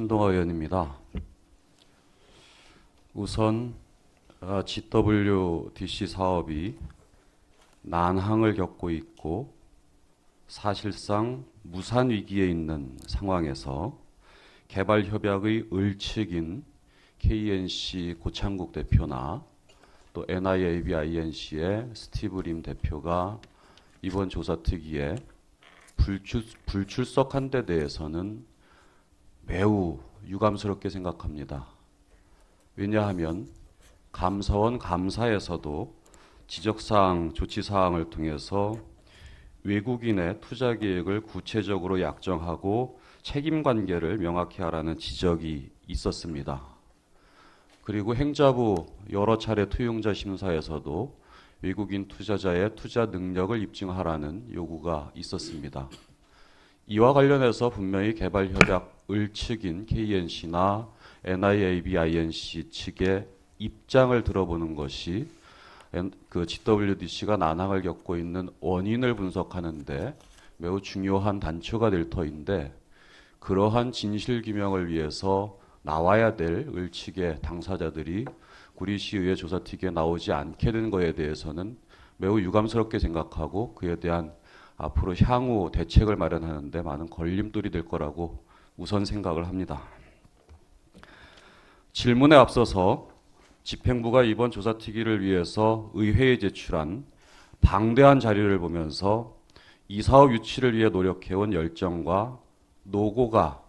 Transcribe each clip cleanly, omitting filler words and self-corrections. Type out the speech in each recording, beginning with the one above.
신동아 의원입니다. 우선 GWDC 사업이 난항을 겪고 있고 사실상 무산 위기에 있는 상황에서 개발 협약의 을측인 KNC 고창국 대표나 또 NIAB-INC의 스티브 림 대표가 이번 조사특위에 불출석한 데 대해서는 매우 유감스럽게 생각합니다. 왜냐하면 감사원 감사에서도 지적사항, 조치사항을 통해서 외국인의 투자 계획을 구체적으로 약정하고 책임관계를 명확히 하라는 지적이 있었습니다. 그리고 행자부 여러 차례 투용자 심사에서도 외국인 투자자의 투자 능력을 입증하라는 요구가 있었습니다. 이와 관련해서 분명히 개발협약 을측인 KNC나 NIAB-INC 측의 입장을 들어보는 것이 그 GWDC가 난항을 겪고 있는 원인을 분석하는데 매우 중요한 단초가 될 터인데, 그러한 진실규명을 위해서 나와야 될 을측의 당사자들이 구리시의회 조사특위에 나오지 않게 된 것에 대해서는 매우 유감스럽게 생각하고 그에 대한 앞으로 향후 대책을 마련하는 데 많은 걸림돌이 될 거라고 우선 생각을 합니다. 질문에 앞서서 집행부가 이번 조사특위를 위해서 의회에 제출한 방대한 자료를 보면서 이 사업 유치를 위해 노력해온 열정과 노고가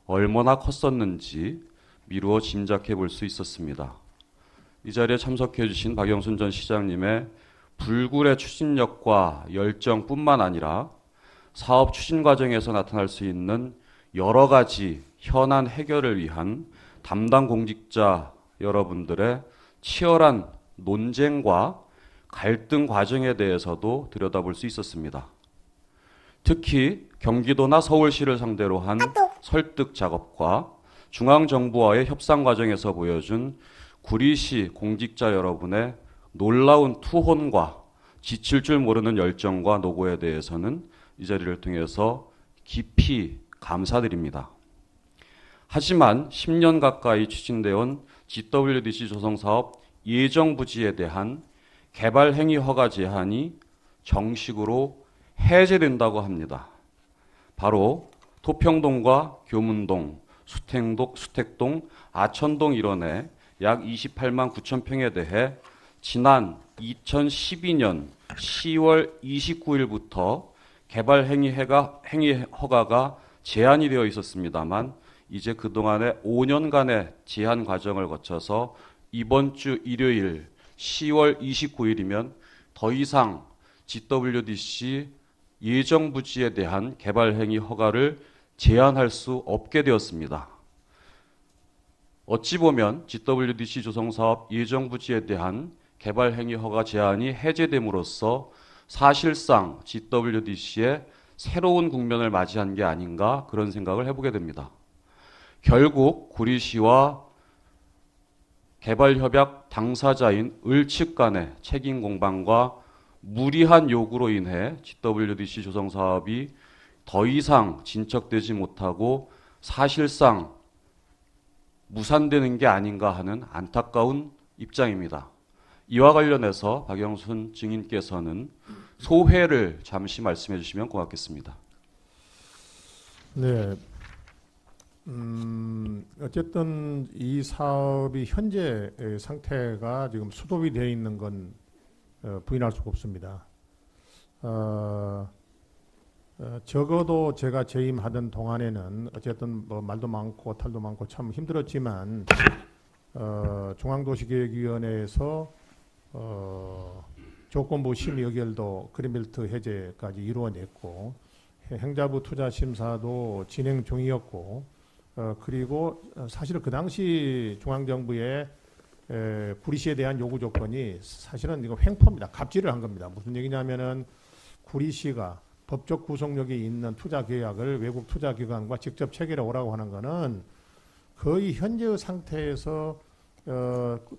얼마나 컸었는지 미루어 짐작해 볼 수 있었습니다. 이 자리에 참석해 주신 박영순 전 시장님의 불굴의 추진력과 열정뿐만 아니라 사업 추진 과정에서 나타날 수 있는 여러 가지 현안 해결을 위한 담당 공직자 여러분들의 치열한 논쟁과 갈등 과정에 대해서도 들여다볼 수 있었습니다. 특히 경기도나 서울시를 상대로 한 설득 작업과 중앙정부와의 협상 과정에서 보여준 구리시 공직자 여러분의 놀라운 투혼과 지칠 줄 모르는 열정과 노고에 대해서는 이 자리를 통해서 깊이 감사드립니다. 하지만 10년 가까이 추진되어 온 GWDC 조성사업 예정부지에 대한 개발행위 허가 제한이 정식으로 해제된다고 합니다. 바로 토평동과 교문동, 수택동, 아천동 일원의 약 28만 9천 평에 대해 지난 2012년 10월 29일부터 개발행위 허가가 제한이 되어 있었습니다만 이제 그동안의 5년간의 제한 과정을 거쳐서 이번 주 일요일 10월 29일이면 더 이상 GWDC 예정부지에 대한 개발행위 허가를 제한할 수 없게 되었습니다. 어찌 보면 GWDC 조성사업 예정부지에 대한 개발행위 허가 제한이 해제됨으로써 사실상 GWDC의 새로운 국면을 맞이한 게 아닌가 그런 생각을 해보게 됩니다. 결국 구리시와 개발협약 당사자인 을측 간의 책임 공방과 무리한 요구로 인해 GWDC 조성사업이 더 이상 진척되지 못하고 사실상 무산되는 게 아닌가 하는 안타까운 입장입니다. 이와 관련해서 박영순 증인께서는 소회를 잠시 말씀해 주시면 고맙겠습니다. 네. 어쨌든 이 사업이 현재 상태가 지금 수도비 되어 있는 건 부인할 수가 없습니다. 적어도 제가 재임하던 동안에는 어쨌든 뭐 말도 많고 탈도 많고 참 힘들었지만 중앙도시계획위원회에서 조건부 심의 의결도 그린벨트 해제까지 이루어냈고 행자부 투자 심사도 진행 중이었고 그리고 사실 그 당시 중앙정부의 구리시에 대한 요구 조건이 사실은 이거 횡포입니다. 갑질을 한 겁니다. 무슨 얘기냐면은 구리시가 법적 구속력이 있는 투자 계약을 외국 투자 기관과 직접 체결해 오라고 하는 거는 거의 현재의 상태에서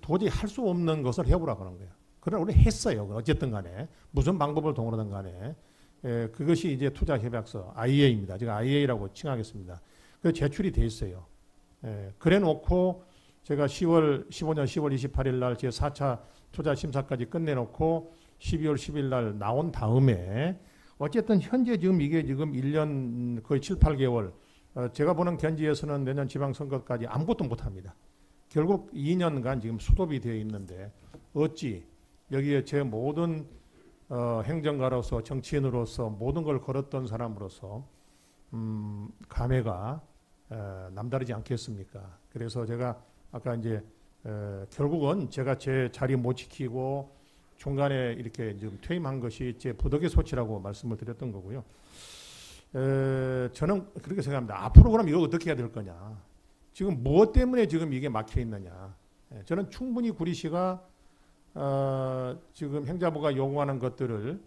도저히 할 수 없는 것을 해보라고 하는 거예요. 그러나 우리 했어요. 어쨌든 간에 무슨 방법을 동원하든 간에 그것이 이제 투자 협약서 IA입니다. 제가 IA라고 칭하겠습니다. 그 제출이 돼 있어요. 그래놓고 제가 15년 10월 28일 날 제 4차 투자 심사까지 끝내놓고 12월 10일 날 나온 다음에 어쨌든 현재 지금 이게 지금 1년 거의 7, 8개월 제가 보는 견지에서는 내년 지방선거까지 아무것도 못합니다. 결국 2년간 지금 수도비 되어 있는데 어찌 여기에 제 모든 행정가로서 정치인으로서 모든 걸 걸었던 사람으로서 감회가 남다르지 않겠습니까? 그래서 제가 아까 이제 결국은 제가 제 자리 못 지키고 중간에 이렇게 좀 퇴임한 것이 제 부득이 소치라고 말씀을 드렸던 거고요. 저는 그렇게 생각합니다. 앞으로 그럼 이거 어떻게 해야 될 거냐? 지금 무엇 때문에 지금 이게 막혀 있느냐? 저는 충분히 구리시가 지금 행자부가 요구하는 것들을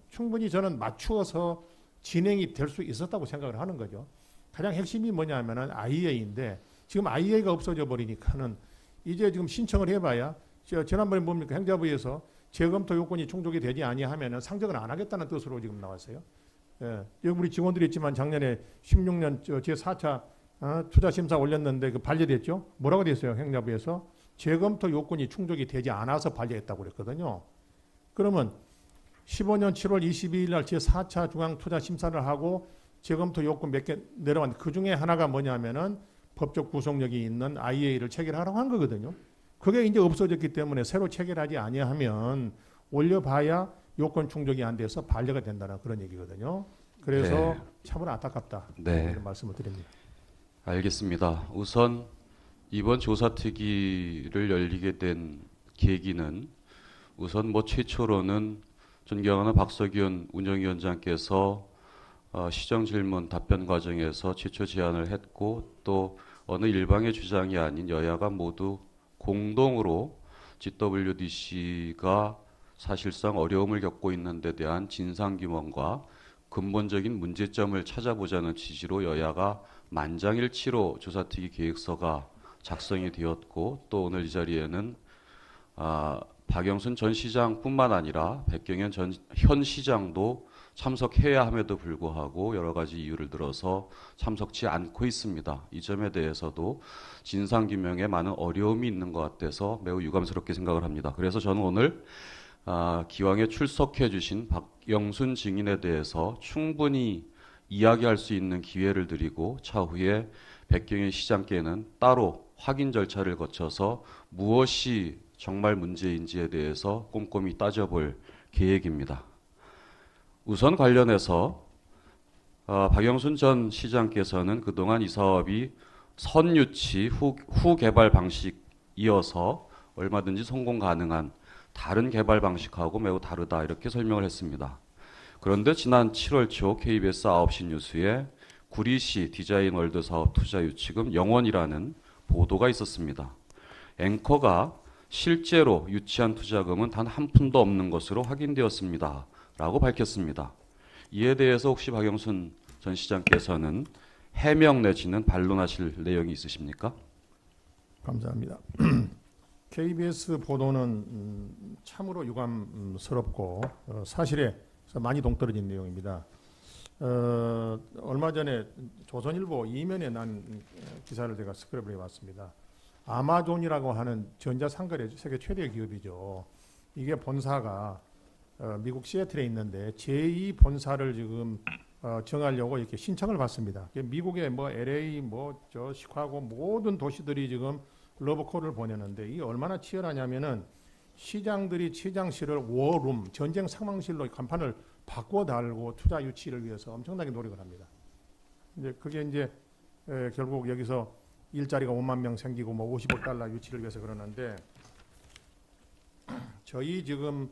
충분히 저는 맞추어서 진행이 될 수 있었다고 생각을 하는 거죠. 가장 핵심이 뭐냐면은 IEA인데 지금 IEA가 없어져 버리니까는 이제 지금 신청을 해봐야 지난번에 뭡니까 행자부에서 재검토 요건이 충족이 되지 아니하면은 상정을 안 하겠다는 뜻으로 지금 나왔어요. 여기 우리 직원들이 있지만 작년에 16년 제 4차 투자 심사 올렸는데 그 반려됐죠. 뭐라고 됐어요 행자부에서 재검토 요건이 충족이 되지 않아서 반려했다고 그랬거든요. 그러면 15년 7월 22일 날 제 4차 중앙 투자 심사를 하고 재검토 요건 몇 개 내려왔는데 그 중에 하나가 뭐냐면은 법적 구속력이 있는 IEA를 체결하라고 한 거거든요. 그게 이제 없어졌기 때문에 새로 체결하지 아니하면 올려봐야 요건 충족이 안 돼서 반려가 된다는 그런 얘기거든요. 그래서 네. 참으로 안타깝다. 네. 이런 말씀을 드립니다. 알겠습니다. 우선 이번 조사특위를 열리게 된 계기는 우선 뭐 최초로는 존경하는 박석윤 운영위원장께서 시정질문 답변 과정에서 최초 제안을 했고 또 어느 일방의 주장이 아닌 여야가 모두 공동으로 GWDC가 사실상 어려움을 겪고 있는 데 대한 진상규명과 근본적인 문제점을 찾아보자는 취지로 여야가 만장일치로 조사특위 계획서가 작성이 되었고 또 오늘 이 자리에는 박영순 전 시장뿐만 아니라 백경현 현 시장도 참석해야 함에도 불구하고 여러 가지 이유를 들어서 참석치 않고 있습니다. 이 점에 대해서도 진상규명에 많은 어려움이 있는 것 같아서 매우 유감스럽게 생각을 합니다. 그래서 저는 오늘 기왕에 출석해 주신 박영순 증인에 대해서 충분히 이야기할 수 있는 기회를 드리고 차후에 백경현 시장께는 따로 확인 절차를 거쳐서 무엇이 정말 문제인지에 대해서 꼼꼼히 따져볼 계획입니다. 우선 관련해서 박영순 전 시장께서는 그동안 이 사업이 선유치 후 개발 방식이어서 얼마든지 성공 가능한 다른 개발 방식하고 매우 다르다 이렇게 설명을 했습니다. 그런데 지난 7월 초 KBS 9시 뉴스에 구리시 디자인월드 사업 투자 유치금 0원이라는 보도가 있었습니다. 앵커가 실제로 유치한 투자금은 단 한 푼도 없는 것으로 확인되었습니다. 라고 밝혔습니다. 이에 대해서 혹시 박영순 전 시장께서는 해명 내지는 반론하실 내용이 있으십니까? 감사합니다. KBS 보도는 참으로 유감스럽고 사실에 많이 동떨어진 내용입니다. 얼마 전에 조선일보 이면에 난 기사를 제가 스크랩을 해봤습니다. 아마존이라고 하는 전자상거래 세계 최대 기업이죠. 이게 본사가 미국 시애틀에 있는데 제2 본사를 지금 정하려고 이렇게 신청을 받습니다. 미국의 뭐 LA, 뭐 저 시카고 모든 도시들이 지금 러브콜을 보내는데 이게 얼마나 치열하냐면은 시장들이 시장실을 워룸, 전쟁 상황실로 간판을 바꿔 달고 투자 유치를 위해서 엄청나게 노력을 합니다. 이제 그게 이제 결국 여기서 일자리가 5만 명 생기고 뭐 50억 달러 유치를 위해서 그러는데 저희 지금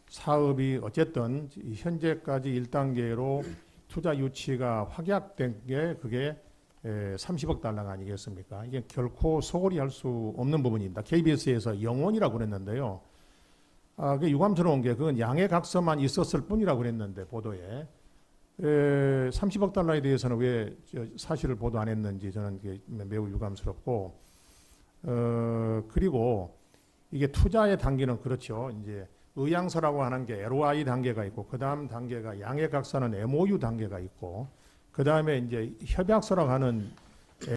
사업이 어쨌든 현재까지 1단계로 투자 유치가 확약된 게 그게 30억 달러가 아니겠습니까? 이게 결코 소홀히 할 수 없는 부분입니다. KBS에서 0원이라고 그랬는데요. 그게 유감스러운 게 그건 양해각서만 있었을 뿐이라고 그랬는데 보도에 30억 달러에 대해서는 왜 사실을 보도 안 했는지 저는 그게 매우 유감스럽고 그리고 이게 투자의 단계는 그렇죠. 이제 의향서라고 하는 게 LOI 단계가 있고 그 다음 단계가 양해각서는 MOU 단계가 있고 그 다음에 이제 협약서라고 하는